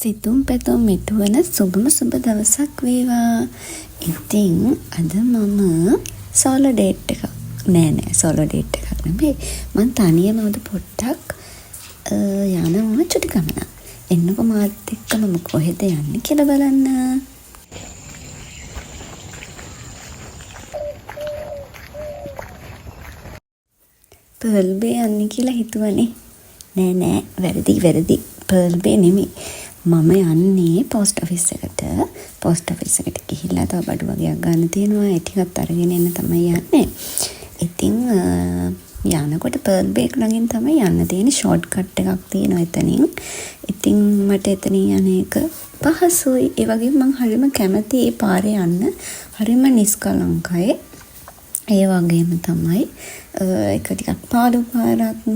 සිතුම් පැතුම් මිටුවන සුබම සුබ දවසක් වේවා. ඉතින් අද මම සෝලෝ ඩේට් එකක් නෑ සෝලෝ ඩේට් එකක් නෙමෙයි. මං තනියම උද පොඩ්ඩක් යනවා චුටි ගමනක්. එන්නකො මාත් එක්ක මම කොහෙද යන්නේ කියලා බලන්න. පර්ල් බේ යන්නේ කියලා හිතුවනේ. නෑ වැරදි. පර්ල් බේ නෙමෙයි. මම යන්නේ පෝස්ට් ඔෆිස් එකට. පෝස්ට් ඔෆිස් එකට ගිහිල්ලා තව බඩු වගේක් ගන්න තියෙනවා. ඒ ටිකත් අරගෙන එන්න තමයි යන්නේ. ඉතින් යනකොට පර්ල් බේක් ළඟින් තමයි යන්න තියෙන්නේ. ෂෝට් කට් එකක් තියෙනවා එතනින්. ඉතින් මට එතනින් යන එක පහසුයි. ඒ වගේම මම හරිම කැමතියි ඒ පාරේ යන්න. හරිම නිස්කලංකයි. ඒ වගේම තමයි එක ටිකක් පාළු පාරක්.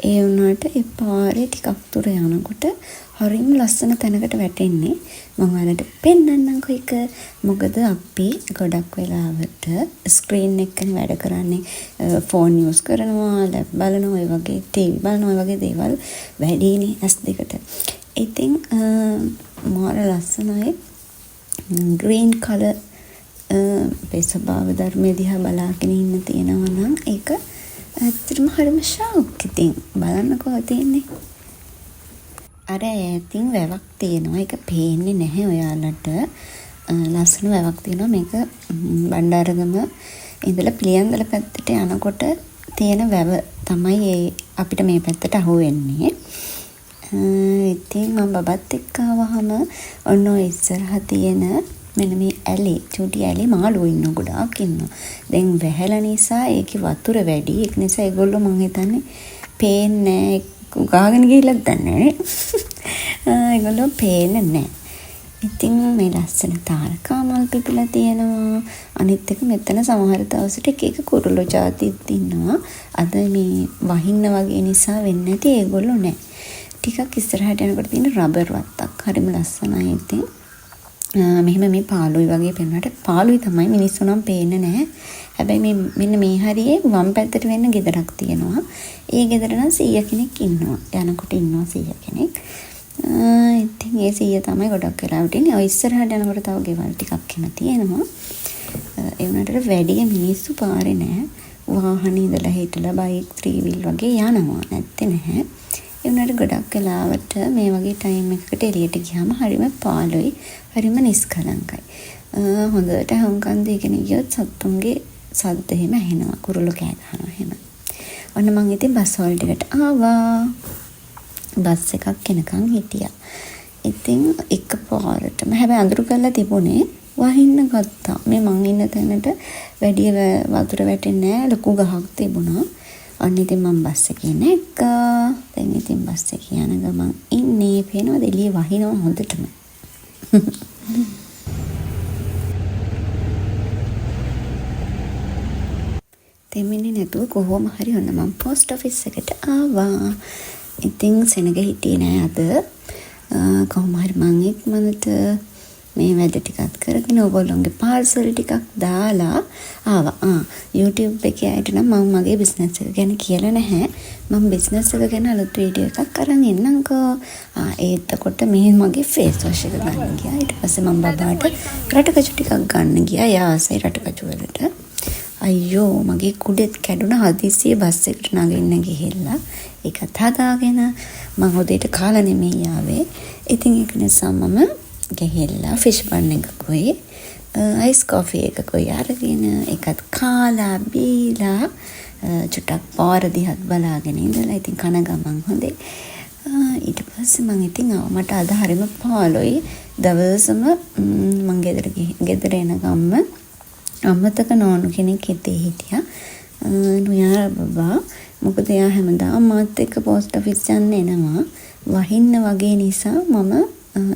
ඒ වුණාට ඒ පාරේ ටිකක් දුර යනකොට හරිම ලස්සන තැනකට වැටෙන්නේ. මම ඔයාලට පෙන්නන්නම්කෝ එක. මොකද අපි ගොඩක් වෙලාවට ස්ක්‍රීන් එකකින් වැඩ කරන්නේ. ෆෝන් යූස් කරනවා, ලැප් බලනවා, ඒ වගේ ටීවී බලනවා, ඒ වගේ දේවල් වැඩිනේ ඇස් දෙකට. ඉතින් මාර ලස්සනයි ග්‍රීන් කලර් ස්වභාව ධර්මයේ දිහා බලාගෙන ඉන්න තියෙනවා නම් ඒක ඇත්තටම හරිම ෂෝක්. ඉතින් බලන්නකෝ තියෙන්නේ. අර ඇතින් වැවක් තියෙනවා. ඒක පේන්නේ නැහැ ඔයාලට. ලස්සන වැවක් තියෙනවා. මේක බණ්ඩාරගම ඉඳලා පිළියන්දල පැත්තට යනකොට තියෙන වැව තමයි අපිට මේ පැත්තට අහු වෙන්නේ. ඉතින් මම බබත් එක්ක ආවහම ඔන්න ඔය ඉස්සරහ තියෙන මෙන්න මේ ඇලේ චුටි ඇලේ මාළුවෝ ඉන්න ගොඩාක් ඉන්නවා. දැන් වැහැලා නිසා ඒකේ වතුර වැඩි. ඒක නිසා ඒගොල්ලෝ මං හිතන්නේ පේන්නේ ගාගෙන ගිහිල්ලත් දන්නේ නැහැ. ඒගොල්ලෝ පේන්නේ නැහැ. ඉතින් මේ ලස්සන තාරකා මල් පිපිලා තියෙනවා. අනිත් එක මෙතන සමහර දවසට එක කුරුළු జాතිත් ඉන්නවා. අද මේ වහින්න වගේ නිසා වෙන්නේ නැති ඒගොල්ලෝ නැහැ. ටිකක් ඉස්සරහට යනකොට තියෙන රබර් වත්තක් හරිම ලස්සනයි. ඉතින් මෙහෙම මේ පාළුයි වගේ පෙන්වන්නට පාළුයි තමයි මිනිස්සු නම් පේන්නේ නැහැ. හැබැයි මෙන්න මේ හරියේ වම් පැත්තට වෙන්න ගෙදරක් තියෙනවා. ඒ ගෙදර නම් 100 කෙනෙක් ඉන්නවා. යනකොට ඉන්නවා 100 කෙනෙක්. ඉතින් ඒ 100 තමයි ගොඩක් වෙලාවට ඉන්නේ. ඔය ඉස්සරහට යනකොට තව ගෙවල් ටිකක් එන තියෙනවා. ඒ වුණාට වැඩි මිනිස්සු පාරේ නැහැ. වාහනේ ඉඳලා හිටලා බයික් 3 wheel වගේ යනවා. නැත්තේ නැහැ. ඒ වුණාට ගොඩක් වෙලාවට මේ වගේ ටයිම් එකකට එළියට ගියාම හරිම පාළුයි. හරිම නිස්කලංකයි. හොඳට හංකන් දෙගෙන ගියොත් සත්තුන්ගේ සද්ද එහෙම ඇහෙනවා. කුරුළු කෑ ගහනවා එහෙම. ඔන්න මං ඉතින් බස් හෝල්ඩ් එකට ආවා. බස් එකක් එනකන් හිටියා. ඉතින් එකපාරටම හැබැයි අඳුරු කරලා තිබුණේ වහින්න ගත්තා. මේ මං ඉන්න තැනට වැඩි වතුර වැටෙන්නේ නැහැ. ලොකු ගහක් තිබුණා. අන්න ඉතින් මම බස් එකේ නැග්ගා. දැන් ඉතින් බස් එකේ යන ගමන් ඉන්නේ පේනවද එළිය වහිනවා හොඳටම. දෙමිනේ නැතුව කොහොම හරි ඔන්න මම පෝස්ට් ඔෆිස් එකට ආවා. ඉතින් සෙනග හිටියේ නෑ අද. කොහොම හරි මං ඉක්මනට මේ වැඩ ටිකක් කරගෙන ඔයගොල්ලෝගේ පාර්සල් ටිකක් දාලා ආවා. YouTube එකේ ඇයිට නම් මම මගේ බිස්නස් එක ගැන කියලා නැහැ. මම බිස්නස් එක ගැන අලුත් වීඩියෝ එකක් අරන් එන්නම්කෝ. එතකොට මේ මගේ ෆේස් වොෂ් එක ගන්න ගියා. ඊට පස්සේ මම බබාට රටකචු ටිකක් ගන්න ගියා. යාසයි රටකචු වලට. අයියෝ මගේ කුඩෙත් කැඩුණා. හදිස්සියේ බස් එකට නගින්න ගිහිල්ලා ඒකත් හදාගෙන මම උදේට කාලා නෙමෙයි ආවේ. ඉතින් ඒක නිසා මම ගිහිල්ලා ෆිෂ් බන් එකකුයි අයිස් කොෆි එකකුයි අරගෙන ඒකත් කාලා බීලා චුට්ටක් පාර දිහා බලාගෙන ඉඳලා ඉතින් කන ගමන් හොඳේ. ඊට පස්සේ මම ඉතින් මට අද හරිම පාළුයි. දවසම මම ගෙදර එන ගම්ම අම්මතක නෝනු කෙනෙක් හිතේ හිටියා. නුයාර බබා මොකද එයා හැමදාම මාත් එක්ක පෝස්ට් ඔෆිස් යන්න එනවා. වහින්න වගේ නිසා මම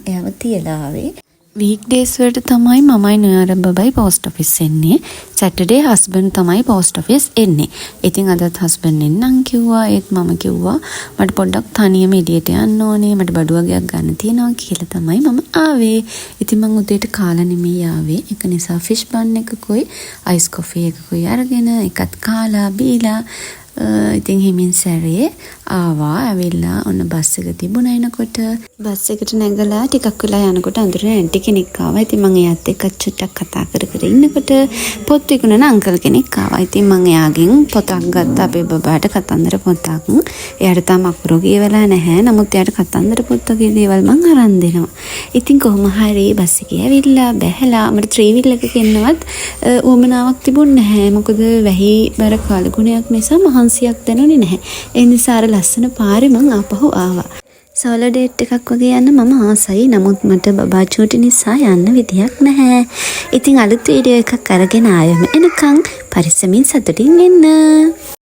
එයාව තියලා ආවේ. වීක්ඩේස් වලට තමයි මමයි නුයාර බබයි පෝස්ට් ඔෆිස් එන්නේ. සැටර්ඩේ හස්බන්ඩ් තමයි පෝස්ට් ඔෆිස් එන්නේ. ඉතින් අදත් හස්බන්ඩ් එන්නම් කිව්වා. ඒත් මම කිව්වා මට පොඩ්ඩක් තනියම එළියට යන්න ඕනේ. මට බඩු වගේක් ගන්න තියෙනවා කියලා තමයි මම ආවේ. ඉතින් මම උදේට කාලා නෙමෙයි ආවේ. ඒක නිසා ෆිෂ් බන් එකකුයි අයිස් කොෆි එකකුයි අරගෙන ඒකත් කාලා බීලා ඉතින් හිමින් සැරේ ආවා. ඇවිල්ලා ඔන්න බස් එක තිබුණා එනකොට. බස් එකට නැගලා ටිකක් වෙලා යනකොට අඳුරන ඇන්ටි කෙනෙක් ආවා. ඉතින් මම එයාත් එක්ක චුට්ටක් කතා කර කර ඉන්නකොට පොත් විකුණන අංකල් කෙනෙක් ආවා. ඉතින් මම එයාගෙන් පොතක් ගත්තා. අපේ බබාට කතන්දර පොතක්. එයාට තාම අකුරු කියවලා නැහැ. නමුත් එයාට කතන්දර පොත් වගේ දේවල් මම අරන් දෙනවා. ඉතින් කොහොම හරි බස් එකේ ඇවිල්ලා බැහැලා මට ත්‍රිවිල් එකක එන්නවත් උවමනාවක් තිබුණ නැහැ. මොකද වැහි බර කාලගුණයක් නිසා මහන්සියක් දැනුනේ නැහැ. ඒ නිසා අර ලස්සන පාරේ මං ආපහු ආවා. සෝලෝ ඩේට් එකක් වගේ යන්න මම ආසයි. නමුත් මට බබා චූටි නිසා යන්න විදියක් නැහැ. ඉතින් අලුත් වීඩියෝ එකක් අරගෙන ආයෙම එනකන් පරිස්සමින් සතුටින් ඉන්න.